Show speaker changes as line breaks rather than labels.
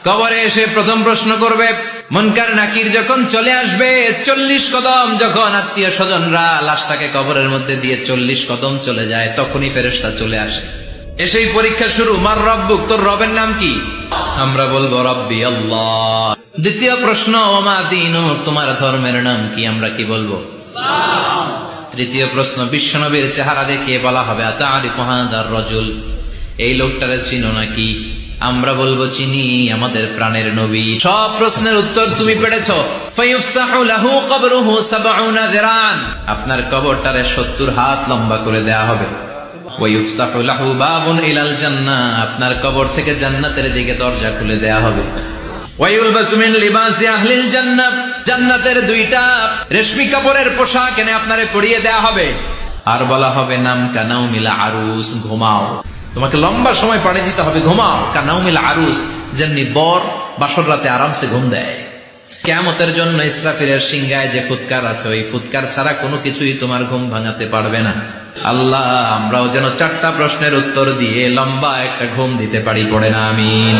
কবরে এসে প্রথম প্রশ্ন করবে। মুনকার নাকির যখন চলে আসবে, 40 কদম যখন আত্মীয় স্বজনরা লাশটাকে কবরের মধ্যে দিয়ে 40 কদম চলে যায়, তখনই ফেরেশতা চলে আসে। এসেই পরীক্ষা শুরু। মার রব্বুক, তোর রবের নাম কি? আমরা বলবো রব্বি আল্লাহ। দ্বিতীয় প্রশ্ন, ওমা দীনুক, তোমার ধর্মের নাম কি? আমরা কি বলবো? তৃতীয় প্রশ্ন, বিশ্বনবীর চেহারা দেখিয়ে বলা হবে আতারিফু হাদার রাজুল, এই লোকটারে চিনো নাকি? আমরা বলবো চিনি, আমাদের প্রাণের নবী। সব প্রশ্নের উত্তর তুমি পেরেছো। ফায়ুফসাহু লাহু কবরুহু 70 যিরান, আপনার কবরটারে 70 হাত লম্বা করে দেয়া হবে। ওয়ায়ুফতাহু লাহু বাবুন ইলাল জান্নাহ, আপনার কবর থেকে জান্নাতের দিকে দরজা খুলে দেয়া হবে। ওয়ায়ুলবাসু মিন লিবাসি আহলিল জান্নাহ, জান্নাতের 2টা রেশমি কাপড়ের পোশাক এনে আপনারে পরিয়ে দেয়া হবে। আর বলা হবে নাম কানাউমিল আরুস, ঘুমাও। তোমাকে লম্বা সময় পাড়ি দিতে হবে, ঘুমাও। কানাউমিল আরুস, যেমনি বর বাসর রাতে আরামসে ঘুম দেয়। কিয়ামতের জন্য ইসরাফিলের সিংহায় যে ফুৎকার আছে, ওই ফুৎকার ছাড়া কোনো কিছুই তোমার ঘুম ভাঙাতে পারবে না। আল্লাহ, আমরাও যেন 4টা প্রশ্নের উত্তর দিয়ে লম্বা একটা ঘুম দিতে পারি, পড়ে না আমিন।